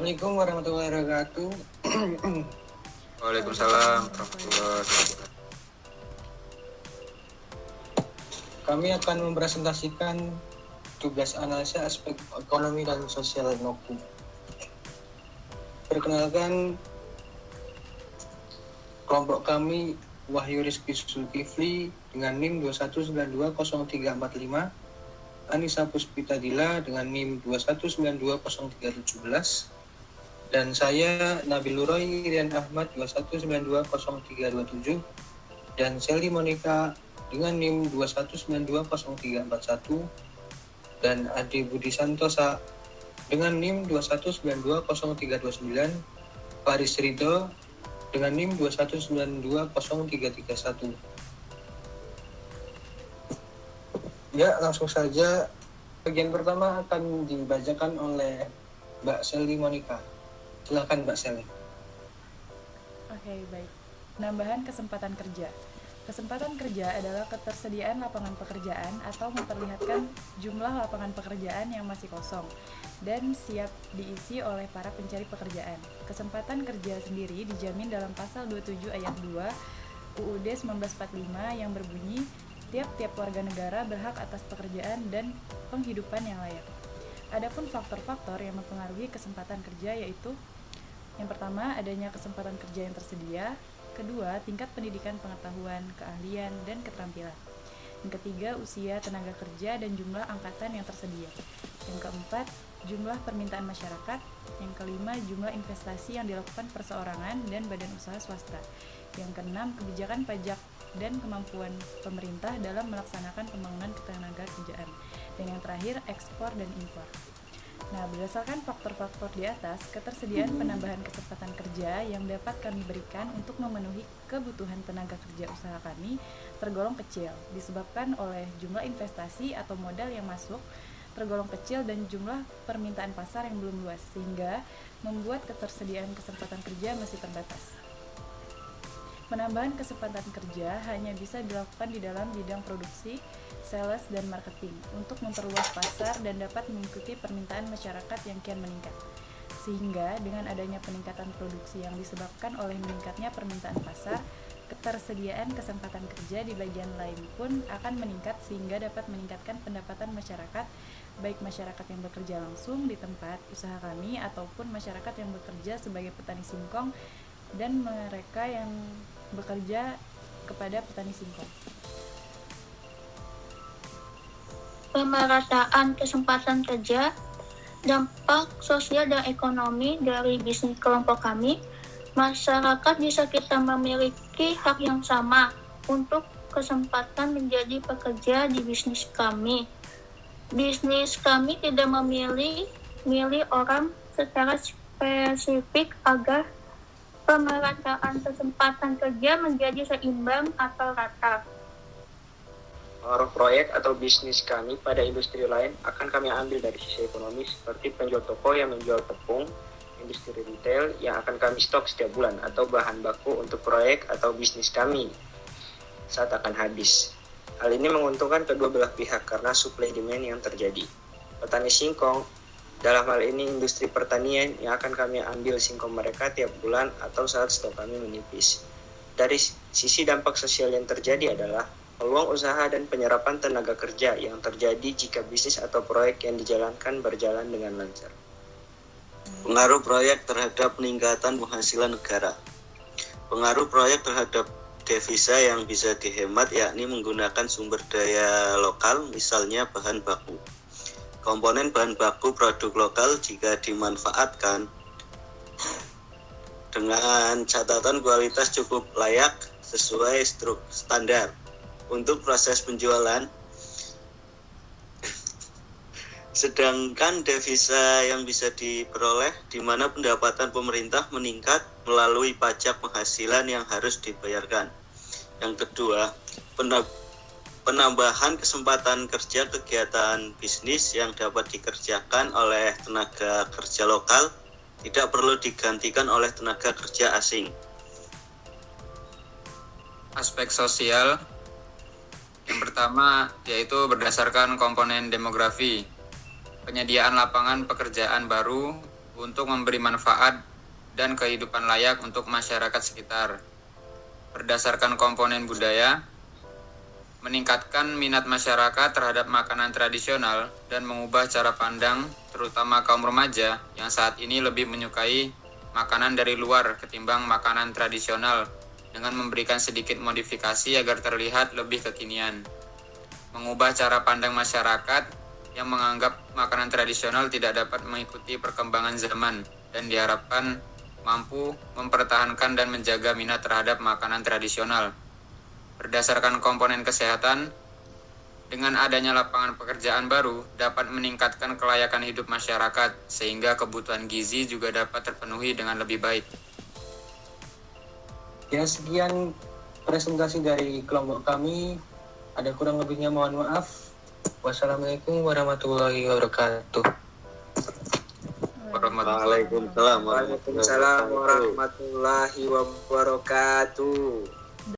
Assalamualaikum warahmatullahi wabarakatuh. Waalaikumsalam warahmatullahi wabarakatuh. Kami akan mempresentasikan tugas analisa aspek ekonomi dan sosial NOKU. Perkenalkan, kelompok kami Wahyu Rizky Zulkifli dengan NIM 2192035, Anissa Puspita Dila dengan NIM 2192017, dan saya Nabil Roy Irian Ahmad 2192037, dan Sally Monica dengan NIM 2192031, dan Ade Budi Santosa dengan NIM 2192039, Faris Ridho dengan NIM 2192031. Ya, langsung saja. Bagian pertama akan dibacakan oleh Mbak Sally Monica. Silakan Mbak Sally. Oke, baik. Penambahan kesempatan kerja. Kesempatan kerja adalah ketersediaan lapangan pekerjaan atau memperlihatkan jumlah lapangan pekerjaan yang masih kosong dan siap diisi oleh para pencari pekerjaan. Kesempatan kerja sendiri dijamin dalam pasal 27 ayat 2 UUD 1945 yang berbunyi tiap-tiap warga negara berhak atas pekerjaan dan penghidupan yang layak. Adapun faktor-faktor yang mempengaruhi kesempatan kerja yaitu yang pertama, adanya kesempatan kerja yang tersedia. Kedua, tingkat pendidikan pengetahuan, keahlian, dan keterampilan. Yang ketiga, usia tenaga kerja dan jumlah angkatan yang tersedia. Yang keempat, jumlah permintaan masyarakat. Yang kelima, jumlah investasi yang dilakukan perseorangan dan badan usaha swasta. Yang keenam, kebijakan pajak dan kemampuan pemerintah dalam melaksanakan pembangunan ketenaga kerjaan. Dan yang terakhir, ekspor dan impor. Nah, berdasarkan faktor-faktor di atas, ketersediaan penambahan kesempatan kerja yang dapat kami berikan untuk memenuhi kebutuhan tenaga kerja usaha kami tergolong kecil, disebabkan oleh jumlah investasi atau modal yang masuk tergolong kecil dan jumlah permintaan pasar yang belum luas, sehingga membuat ketersediaan kesempatan kerja masih terbatas. Penambahan kesempatan kerja hanya bisa dilakukan di dalam bidang produksi, sales, dan marketing untuk memperluas pasar dan dapat mengikuti permintaan masyarakat yang kian meningkat. Sehingga dengan adanya peningkatan produksi yang disebabkan oleh meningkatnya permintaan pasar, ketersediaan kesempatan kerja di bagian lain pun akan meningkat sehingga dapat meningkatkan pendapatan masyarakat, baik masyarakat yang bekerja langsung di tempat usaha kami ataupun masyarakat yang bekerja sebagai petani singkong dan mereka yang bekerja kepada petani singkong. Pemerataan kesempatan kerja, dampak sosial dan ekonomi dari bisnis kelompok kami. Masyarakat di sekitar memiliki hak yang sama untuk kesempatan menjadi pekerja di bisnis kami. Bisnis kami tidak memilih orang secara spesifik agar pemerataan kesempatan kerja menjadi seimbang atau rata. Pengaruh proyek atau bisnis kami pada industri lain akan kami ambil dari sisi ekonomi seperti penjual toko yang menjual tepung, industri retail yang akan kami stok setiap bulan atau bahan baku untuk proyek atau bisnis kami saat akan habis. Hal ini menguntungkan kedua belah pihak karena supply demand yang terjadi. Petani singkong, dalam hal ini industri pertanian yang akan kami ambil singkong mereka tiap bulan atau saat stok kami menipis. Dari sisi dampak sosial yang terjadi adalah peluang usaha dan penyerapan tenaga kerja yang terjadi jika bisnis atau proyek yang dijalankan berjalan dengan lancar. Pengaruh proyek terhadap peningkatan penghasilan negara. Pengaruh proyek terhadap devisa yang bisa dihemat yakni menggunakan sumber daya lokal, misalnya bahan baku. Komponen bahan baku produk lokal jika dimanfaatkan dengan catatan kualitas cukup layak sesuai standar untuk proses penjualan. Sedangkan devisa yang bisa diperoleh di mana pendapatan pemerintah meningkat melalui pajak penghasilan yang harus dibayarkan. Yang kedua, penambahan kesempatan kerja kegiatan bisnis yang dapat dikerjakan oleh tenaga kerja lokal tidak perlu digantikan oleh tenaga kerja asing. Aspek sosial yang pertama yaitu berdasarkan komponen demografi, penyediaan lapangan pekerjaan baru untuk memberi manfaat dan kehidupan layak untuk masyarakat sekitar. Berdasarkan komponen budaya, meningkatkan minat masyarakat terhadap makanan tradisional dan mengubah cara pandang, terutama kaum remaja yang saat ini lebih menyukai makanan dari luar ketimbang makanan tradisional, dengan memberikan sedikit modifikasi agar terlihat lebih kekinian. Mengubah cara pandang masyarakat yang menganggap makanan tradisional tidak dapat mengikuti perkembangan zaman dan diharapkan mampu mempertahankan dan menjaga minat terhadap makanan tradisional. Berdasarkan komponen kesehatan, dengan adanya lapangan pekerjaan baru dapat meningkatkan kelayakan hidup masyarakat sehingga kebutuhan gizi juga dapat terpenuhi dengan lebih baik. Ya, sekian presentasi dari kelompok kami. Ada kurang lebihnya mohon maaf. Wassalamualaikum warahmatullahi wabarakatuh. Waalaikumsalam Waalaikumsalam warahmatullahi wabarakatuh.